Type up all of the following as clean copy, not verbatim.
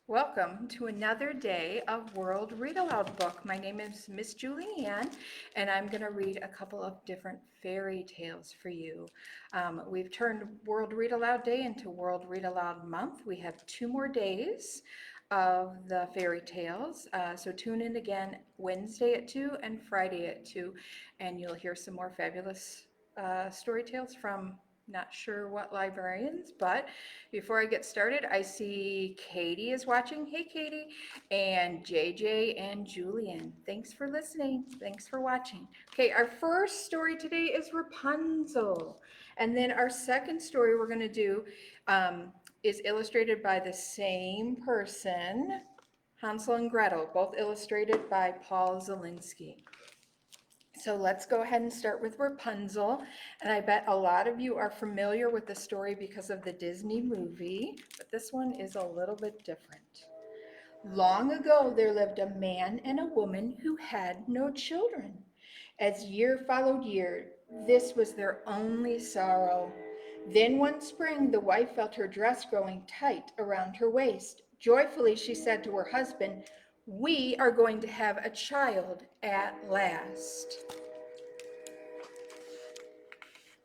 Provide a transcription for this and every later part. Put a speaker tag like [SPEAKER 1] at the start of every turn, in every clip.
[SPEAKER 1] Welcome to another day of World Read Aloud book. My name is Miss Julianne, and I'm going to read a couple of different fairy tales for you. We've turned World Read Aloud Day into World Read Aloud Month. We have 2 more days of the fairy tales, so tune in again Wednesday at 2 and Friday at 2, and you'll hear some more fabulous story tales from not sure what librarians, but before I get started, I see Katie is watching. Hey, Katie, and JJ and Julian. Thanks for listening. Thanks for watching. Okay, our first story today is Rapunzel. And then our second story we're going to do is illustrated by the same person, Hansel and Gretel, both illustrated by Paul Zielinski. So let's go ahead and start with Rapunzel. And I bet a lot of you are familiar with the story because of the Disney movie, but this one is a little bit different. Long ago, there lived a man and a woman who had no children. As year followed year, this was their only sorrow. Then one spring, the wife felt her dress growing tight around her waist. Joyfully, she said to her husband, "We are going to have a child at last."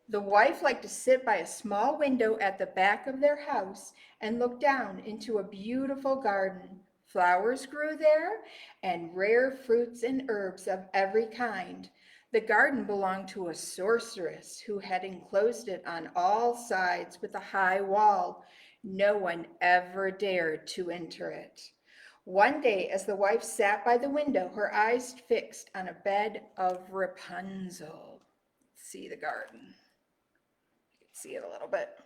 [SPEAKER 1] The wife liked to sit by a small window at the back of their house and look down into a beautiful garden. Flowers grew there, and rare fruits and herbs of every kind. The garden belonged to a sorceress who had enclosed it on all sides with a high wall. No one ever dared to enter it. One day, as the wife sat by the window, her eyes fixed on a bed of Rapunzel. See the garden. See it a little bit.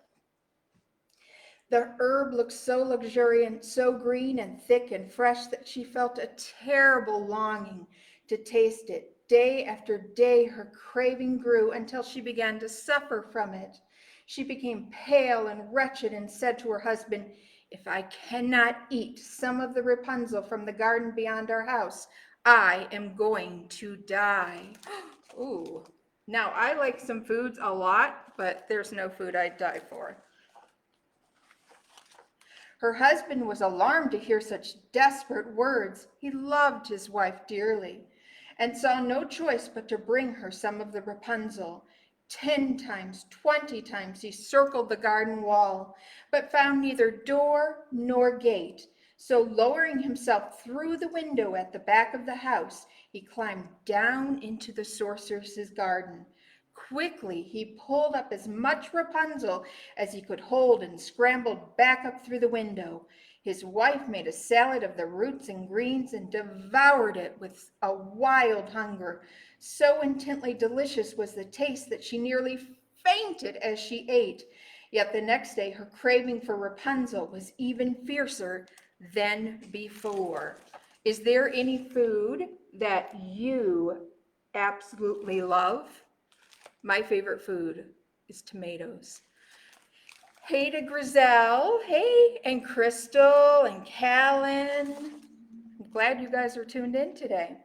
[SPEAKER 1] The herb looked so luxuriant, so green and thick and fresh that she felt a terrible longing to taste it. Day after day, her craving grew until she began to suffer from it. She became pale and wretched and said to her husband, "If I cannot eat some of the Rapunzel from the garden beyond our house, I am going to die." Ooh. Now, I like some foods a lot, but there's no food I'd die for. Her husband was alarmed to hear such desperate words. He loved his wife dearly and saw no choice but to bring her some of the Rapunzel. 10 times, 20 times he circled the garden wall, but found neither door nor gate. So, lowering himself through the window at the back of the house, he climbed down into the sorceress's garden. Quickly, he pulled up as much Rapunzel as he could hold and scrambled back up through the window. His wife made a salad of the roots and greens and devoured it with a wild hunger. So intently delicious was the taste that she nearly fainted as she ate. Yet the next day, her craving for Rapunzel was even fiercer than before. Is there any food that you absolutely love? My favorite food is tomatoes. Hey to Grizel, hey, and Crystal and Callan. I'm glad you guys are tuned in today.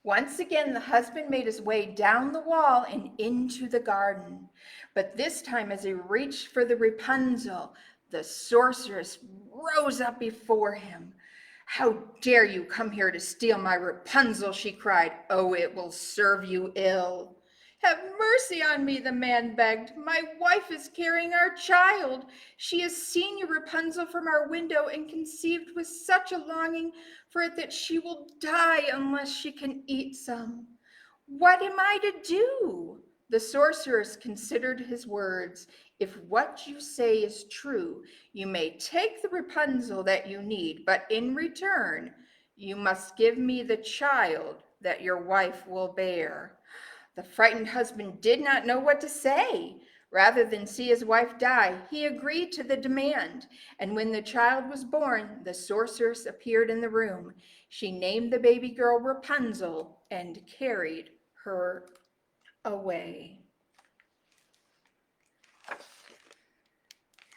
[SPEAKER 1] Once again, the husband made his way down the wall and into the garden. But this time, as he reached for the Rapunzel, the sorceress rose up before him. "How dare you come here to steal my Rapunzel?" she cried. "Oh, it will serve you ill." "Have mercy on me," the man begged. "My wife is carrying our child. She has seen your Rapunzel from our window and conceived with such a longing for it that she will die unless she can eat some. What am I to do?" The sorceress considered his words. "If what you say is true, you may take the Rapunzel that you need, but in return, you must give me the child that your wife will bear." The frightened husband did not know what to say. Rather than see his wife die, he agreed to the demand. And when the child was born, the sorceress appeared in the room. She named the baby girl Rapunzel and carried her away.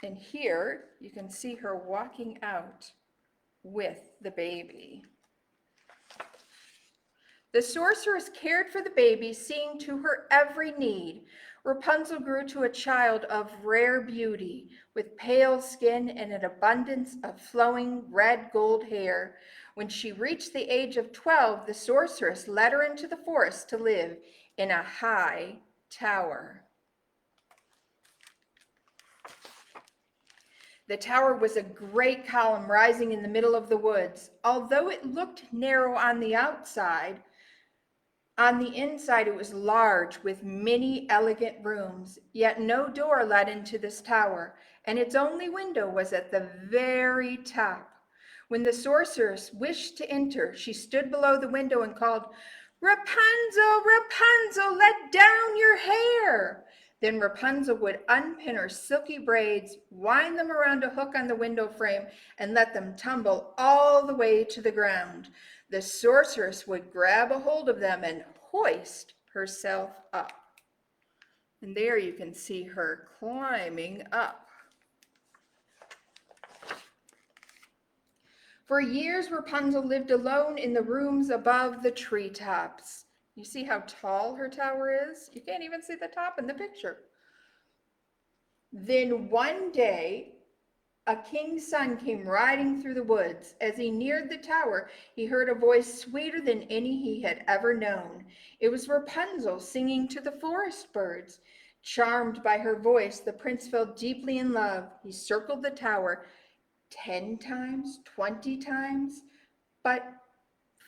[SPEAKER 1] And here you can see her walking out with the baby. The sorceress cared for the baby, seeing to her every need. Rapunzel grew to a child of rare beauty, with pale skin and an abundance of flowing red gold hair. When she reached the age of 12, the sorceress led her into the forest to live in a high tower. The tower was a great column rising in the middle of the woods. Although it looked narrow on the outside, on the inside, it was large with many elegant rooms, yet no door led into this tower, and its only window was at the very top. When the sorceress wished to enter, she stood below the window and called, "Rapunzel, Rapunzel, let down your hair." Then Rapunzel would unpin her silky braids, wind them around a hook on the window frame, and let them tumble all the way to the ground. The sorceress would grab a hold of them and hoist herself up. And there you can see her climbing up. For years, Rapunzel lived alone in the rooms above the treetops. You see how tall her tower is? You can't even see the top in the picture. Then one day, a king's son came riding through the woods. As he neared the tower, he heard a voice sweeter than any he had ever known. It was Rapunzel singing to the forest birds. Charmed by her voice, the prince fell deeply in love. He circled the tower 10 times, 20 times, but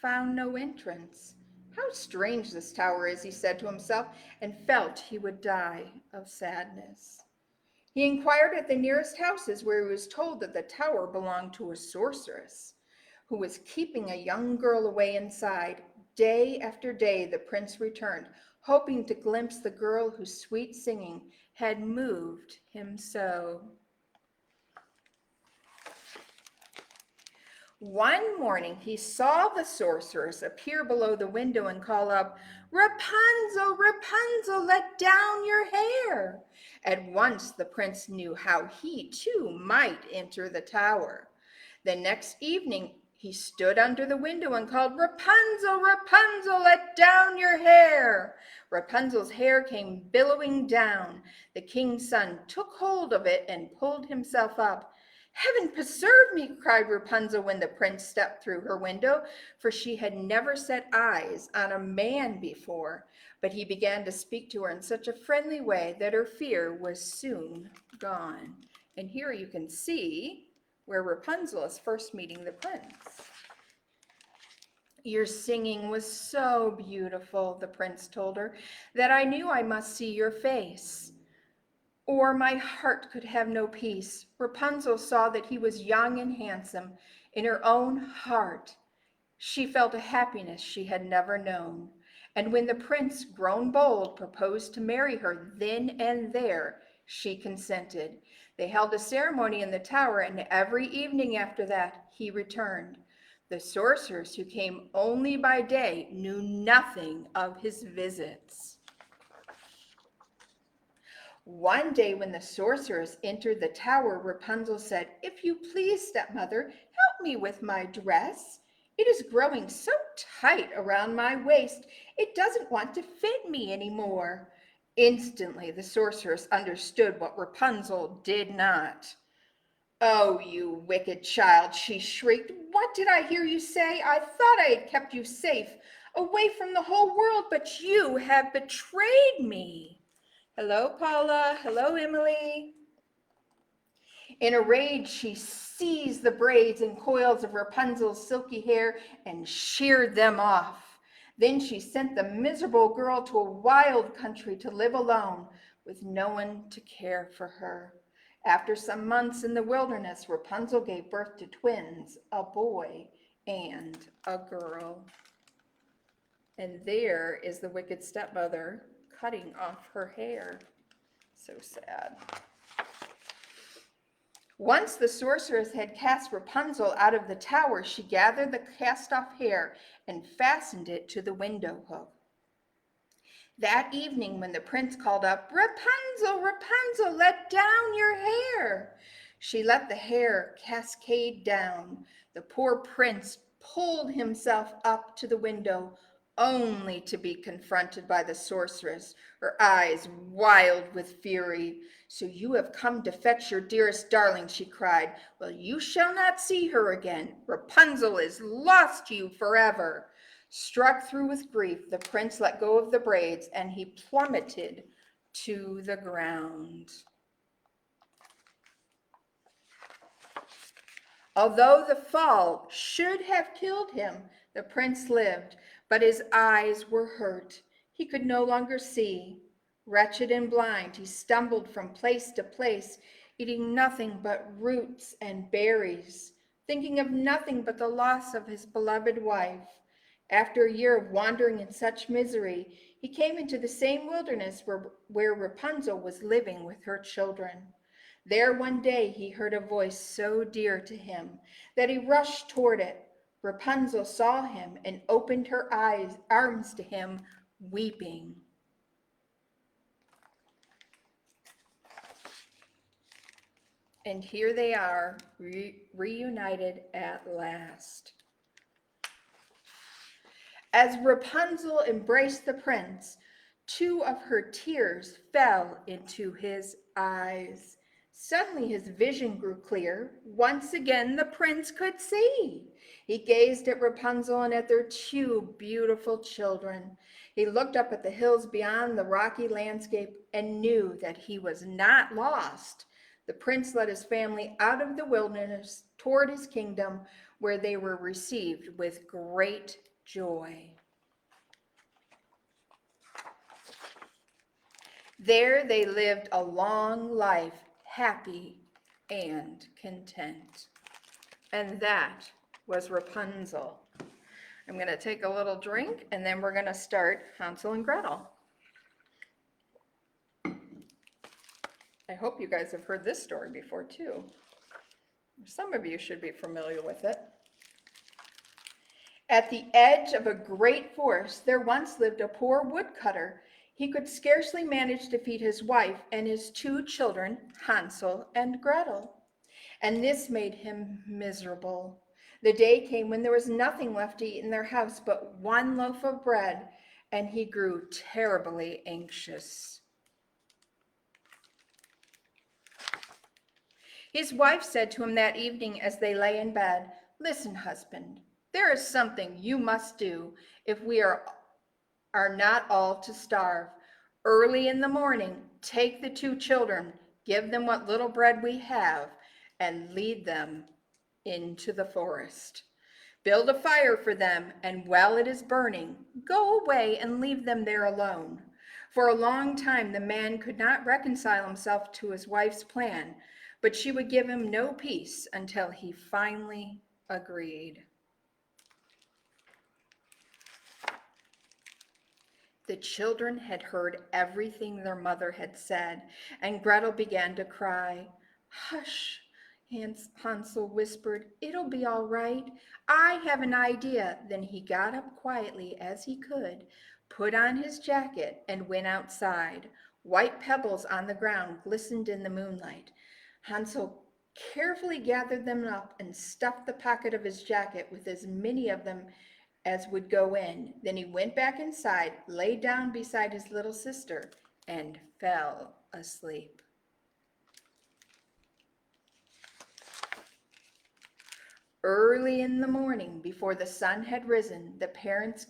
[SPEAKER 1] found no entrance. "How strange this tower is," he said to himself, and felt he would die of sadness. He inquired at the nearest houses, where he was told that the tower belonged to a sorceress who was keeping a young girl away inside. Day after day the prince returned, hoping to glimpse the girl whose sweet singing had moved him so. One morning he saw the sorceress appear below the window and call up, "Rapunzel, Rapunzel, let down your hair." At once the prince knew how he too might enter the tower. The next evening he stood under the window and called, "Rapunzel, Rapunzel, let down your hair." Rapunzel's hair came billowing down. The king's son took hold of it and pulled himself up. "Heaven preserve me," cried Rapunzel when the prince stepped through her window, for she had never set eyes on a man before. But he began to speak to her in such a friendly way that her fear was soon gone. And here you can see where Rapunzel is first meeting the prince. "Your singing was so beautiful," the prince told her, "that I knew I must see your face, or my heart could have no peace." Rapunzel saw that he was young and handsome. In her own heart, she felt a happiness she had never known. And when the prince, grown bold, proposed to marry her then and there, she consented. They held a ceremony in the tower, and every evening after that he returned. The sorceress, who came only by day, knew nothing of his visits. One day when the sorceress entered the tower, Rapunzel said, "If you please, stepmother, help me with my dress. It is growing so tight around my waist, it doesn't want to fit me anymore." Instantly, the sorceress understood what Rapunzel did not. "Oh, you wicked child," she shrieked. "What did I hear you say? I thought I had kept you safe, away from the whole world, but you have betrayed me." Hello, Paula. Hello, Emily. In a rage, she seized the braids and coils of Rapunzel's silky hair and sheared them off. Then she sent the miserable girl to a wild country to live alone, with no one to care for her. After some months in the wilderness, Rapunzel gave birth to twins, a boy and a girl. And there is the wicked stepmother cutting off her hair. So sad. Once the sorceress had cast Rapunzel out of the tower, she gathered the cast-off hair and fastened it to the window hook. That evening, when the prince called up, "Rapunzel, Rapunzel, let down your hair," she let the hair cascade down. The poor prince pulled himself up to the window, only to be confronted by the sorceress, her eyes wild with fury. "So you have come to fetch your dearest darling," she cried. "Well, you shall not see her again. Rapunzel is lost to you forever." Struck through with grief, the prince let go of the braids, and he plummeted to the ground. Although the fall should have killed him, the prince lived, but his eyes were hurt. He could no longer see. Wretched and blind, he stumbled from place to place, eating nothing but roots and berries, thinking of nothing but the loss of his beloved wife. After a year of wandering in such misery, he came into the same wilderness where Rapunzel was living with her children. There one day he heard a voice so dear to him that he rushed toward it. Rapunzel saw him and opened her arms to him, weeping. And here they are, reunited at last. As Rapunzel embraced the prince, two of her tears fell into his eyes. Suddenly his vision grew clear. Once again the prince could see. He gazed at Rapunzel and at their two beautiful children. He looked up at the hills beyond the rocky landscape and knew that he was not lost. The prince led his family out of the wilderness toward his kingdom, where they were received with great joy. There they lived a long life, happy and content. And that was Rapunzel. I'm going to take a little drink, and then we're going to start Hansel and Gretel. I hope you guys have heard this story before, too. Some of you should be familiar with it. At the edge of a great forest, there once lived a poor woodcutter. He could scarcely manage to feed his wife and his two children, Hansel and Gretel. And this made him miserable. The day came when there was nothing left to eat in their house but one loaf of bread, and he grew terribly anxious. His wife said to him that evening as they lay in bed, "Listen, husband, there is something you must do if we are not all to starve. Early in the morning, take the two children, give them what little bread we have, and lead them into the forest. Build a fire for them, and while it is burning, go away and leave them there alone." For a long time, the man could not reconcile himself to his wife's plan, but she would give him no peace until he finally agreed. The children had heard everything their mother had said, and Gretel began to cry. "Hush," Hansel whispered, "it'll be all right. I have an idea." Then he got up quietly as he could, put on his jacket, and went outside. White pebbles on the ground glistened in the moonlight. Hansel carefully gathered them up and stuffed the pocket of his jacket with as many of them as would go in. Then he went back inside, lay down beside his little sister, and fell asleep. Early in the morning, before the sun had risen, the parents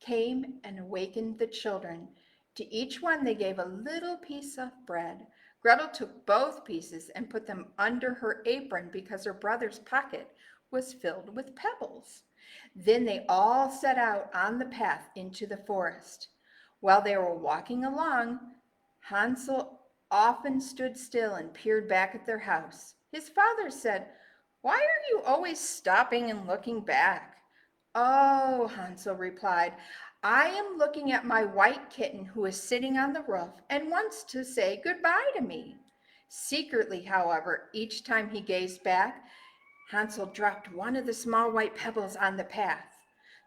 [SPEAKER 1] came and awakened the children. To each one they gave a little piece of bread. Gretel took both pieces and put them under her apron because her brother's pocket was filled with pebbles. Then they all set out on the path into the forest. While they were walking along, Hansel often stood still and peered back at their house. His father said, "Why are you always stopping and looking back?" "Oh," Hansel replied, "I am looking at my white kitten who is sitting on the roof and wants to say goodbye to me." Secretly, however, each time he gazed back, Hansel dropped one of the small white pebbles on the path.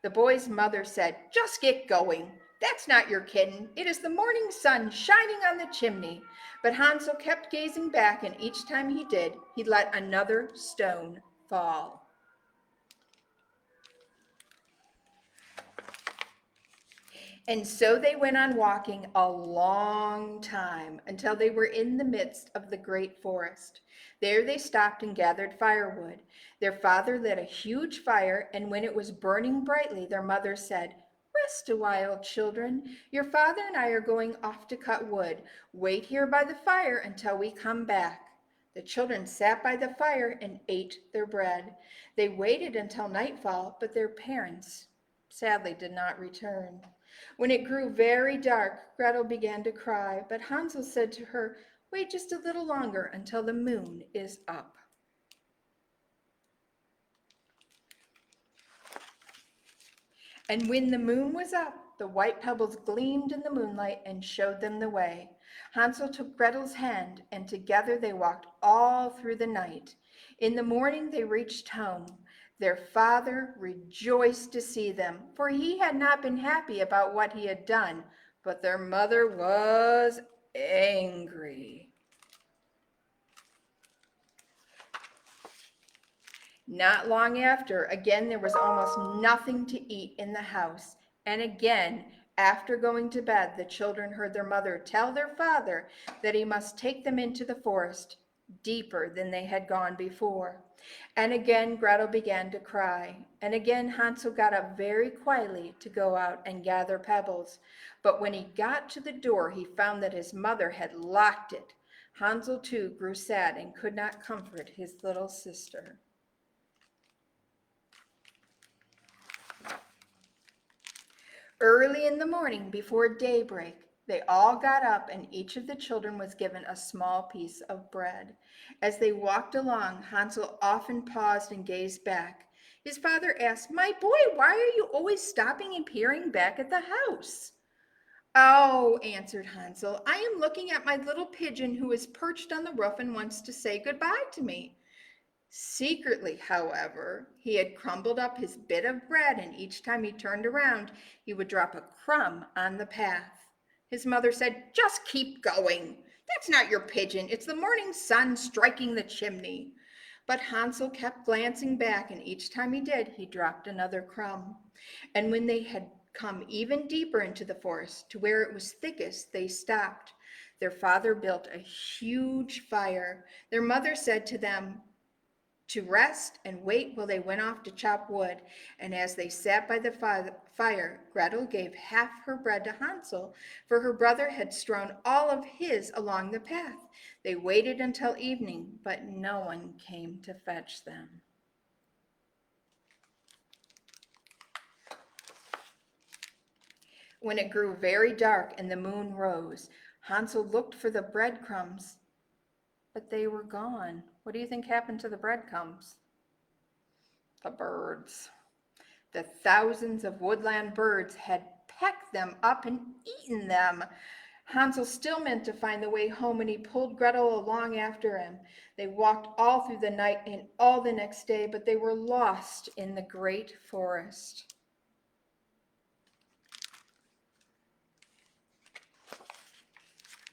[SPEAKER 1] The boy's mother said, "Just get going. That's not your kitten. It is the morning sun shining on the chimney." But Hansel kept gazing back, and each time he did, he let another stone fall. And so they went on walking a long time until they were in the midst of the great forest. There they stopped and gathered firewood. Their father lit a huge fire, and when it was burning brightly, their mother said, "Rest a while, children. Your father and I are going off to cut wood. Wait here by the fire until we come back." The children sat by the fire and ate their bread. They waited until nightfall, but their parents sadly did not return. When it grew very dark, Gretel began to cry, but Hansel said to her, "Wait just a little longer until the moon is up." And when the moon was up, the white pebbles gleamed in the moonlight and showed them the way. Hansel took Gretel's hand, and together they walked all through the night. In the morning they reached home. Their father rejoiced to see them, for he had not been happy about what he had done, but their mother was angry. Not long after, again there was almost nothing to eat in the house, and again, after going to bed, the children heard their mother tell their father that he must take them into the forest, deeper than they had gone before. And again Gretel began to cry, and again Hansel got up very quietly to go out and gather pebbles. But when he got to the door, he found that his mother had locked it. Hansel too grew sad and could not comfort his little sister. Early in the morning, before daybreak, they all got up and each of the children was given a small piece of bread. As they walked along, Hansel often paused and gazed back. His father asked, "My boy, why are you always stopping and peering back at the house?" "Oh," answered Hansel, "I am looking at my little pigeon who is perched on the roof and wants to say goodbye to me." Secretly, however, he had crumbled up his bit of bread, and each time he turned around, he would drop a crumb on the path. His mother said, "Just keep going. That's not your pigeon. It's the morning sun striking the chimney." But Hansel kept glancing back, and each time he did, he dropped another crumb. And when they had come even deeper into the forest, to where it was thickest, they stopped. Their father built a huge fire. Their mother said to them to rest and wait while they went off to chop wood. And as they sat by the fire, Gretel gave half her bread to Hansel, for her brother had strewn all of his along the path. They waited until evening, but no one came to fetch them. When it grew very dark and the moon rose, Hansel looked for the breadcrumbs, but they were gone. What do you think happened to the breadcrumbs? The birds. The thousands of woodland birds had pecked them up and eaten them. Hansel still meant to find the way home, and he pulled Gretel along after him. They walked all through the night and all the next day, but they were lost in the great forest.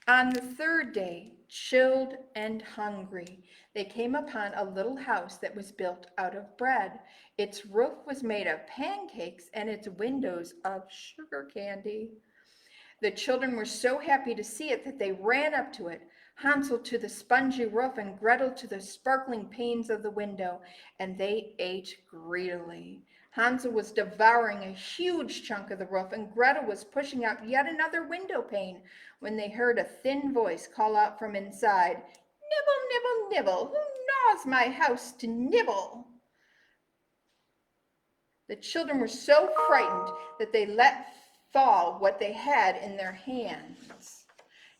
[SPEAKER 1] On the third day, chilled and hungry, they came upon a little house that was built out of bread. Its roof was made of pancakes and its windows of sugar candy. The children were so happy to see it that they ran up to it, Hansel to the spongy roof and Gretel to the sparkling panes of the window, and they ate greedily. Hansel was devouring a huge chunk of the roof, and Gretel was pushing out yet another window pane when they heard a thin voice call out from inside, "Nibble, nibble, nibble, who gnaws my house to nibble?" The children were so frightened that they let fall what they had in their hands.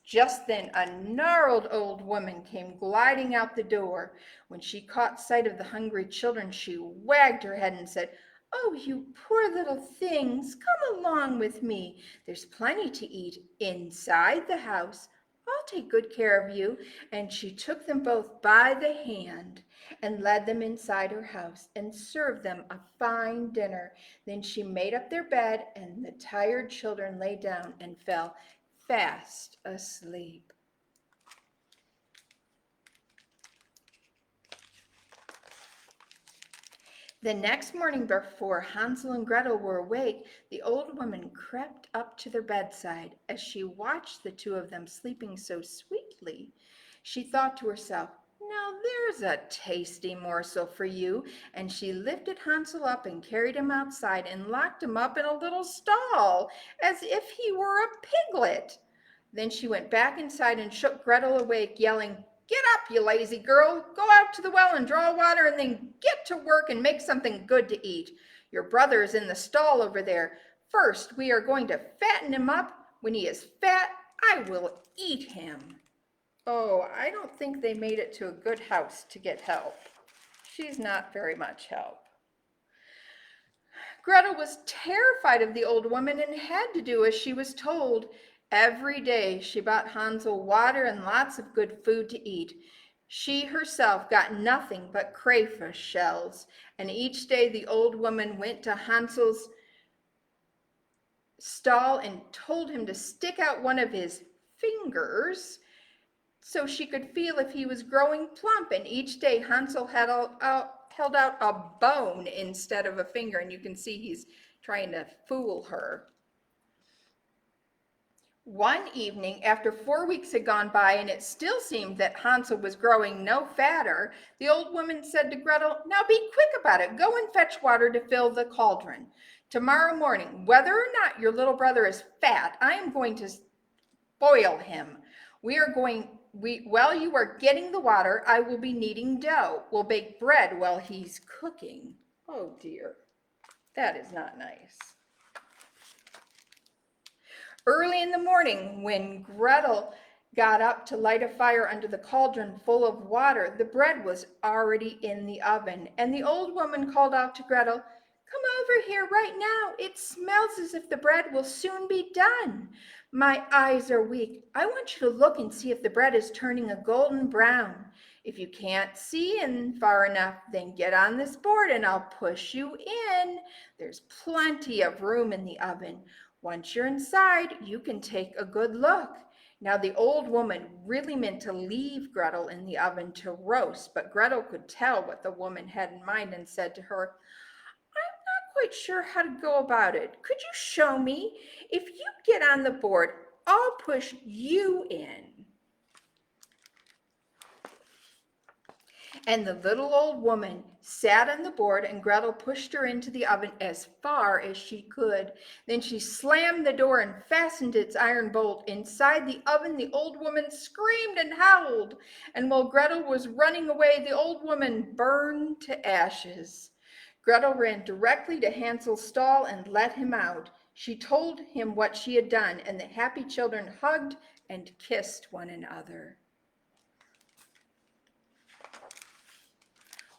[SPEAKER 1] Just then a gnarled old woman came gliding out the door. When she caught sight of the hungry children, she wagged her head and said, "Oh, you poor little things, come along with me. There's plenty to eat inside the house. I'll take good care of you." And she took them both by the hand and led them inside her house and served them a fine dinner. Then she made up their bed, and the tired children lay down and fell fast asleep. The next morning, before Hansel and Gretel were awake, the old woman crept up to their bedside. As she watched the two of them sleeping so sweetly, she thought to herself, "Now there's a tasty morsel for you." And she lifted Hansel up and carried him outside and locked him up in a little stall, as if he were a piglet. Then she went back inside and shook Gretel awake, yelling, "Get up, you lazy girl! Go out to the well and draw water, and then get to work and make something good to eat. Your brother is in the stall over there. First, we are going to fatten him up. When he is fat, I will eat him." Oh, I don't think they made it to a good house to get help. She's not very much help. Gretel was terrified of the old woman and had to do as she was told. Every day she bought Hansel water and lots of good food to eat. She herself got nothing but crayfish shells, and each day the old woman went to Hansel's stall and told him to stick out one of his fingers so she could feel if he was growing plump. And each day Hansel held out a bone instead of a finger, and you can see he's trying to fool her. One evening, after 4 weeks had gone by and it still seemed that Hansel was growing no fatter, the old woman said to Gretel, "Now be quick about it. Go and fetch water to fill the cauldron. Tomorrow morning, whether or not your little brother is fat, I am going to boil him. While you are getting the water, I will be kneading dough. We'll bake bread while he's cooking." Oh dear, that is not nice. Early in the morning, when Gretel got up to light a fire under the cauldron full of water, the bread was already in the oven, and the old woman called out to Gretel, "Come over here right now. It smells as if the bread will soon be done. My eyes are weak. I want you to look and see if the bread is turning a golden brown. If you can't see in far enough, then get on this board and I'll push you in. There's plenty of room in the oven. Once you're inside, you can take a good look." Now the old woman really meant to leave Gretel in the oven to roast, but Gretel could tell what the woman had in mind and said to her, "I'm not quite sure how to go about it. Could you show me? If you get on the board, I'll push you in." And the little old woman sat on the board, and Gretel pushed her into the oven as far as she could. Then she slammed the door and fastened its iron bolt. Inside the oven, the old woman screamed and howled. And while Gretel was running away, the old woman burned to ashes. Gretel ran directly to Hansel's stall and let him out. She told him what she had done, and the happy children hugged and kissed one another.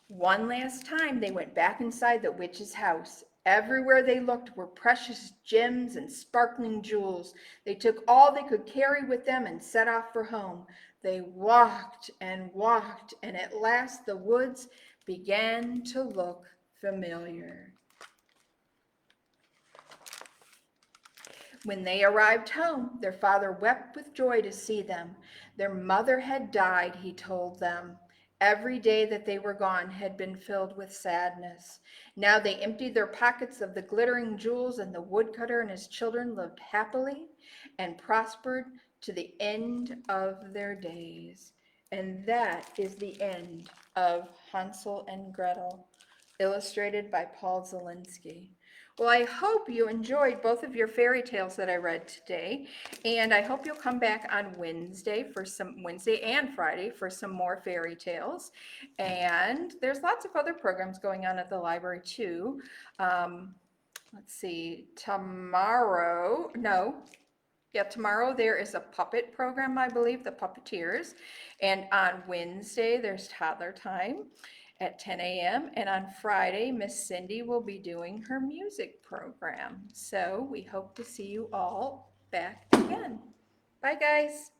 [SPEAKER 1] One last time they went back inside the witch's house. Everywhere they looked were precious gems and sparkling jewels. They took all they could carry with them and set off for home. They walked and walked, and at last the woods began to look familiar. When they arrived home, their father wept with joy to see them. Their mother had died, he told them. Every day that they were gone had been filled with sadness. Now they emptied their pockets of the glittering jewels, and the woodcutter and his children lived happily and prospered to the end of their days. And that is the end of Hansel and Gretel, illustrated by Paul Zielinski. Well, I hope you enjoyed both of your fairy tales that I read today, and I hope you'll come back on Wednesday and Friday for some more fairy tales. And there's lots of other programs going on at the library too. Let's see, tomorrow there is a puppet program, I believe, the Puppeteers. And on Wednesday, there's toddler time at 10 a.m. And on Friday, Miss Cindy will be doing her music program. So we hope to see you all back again. Bye, guys.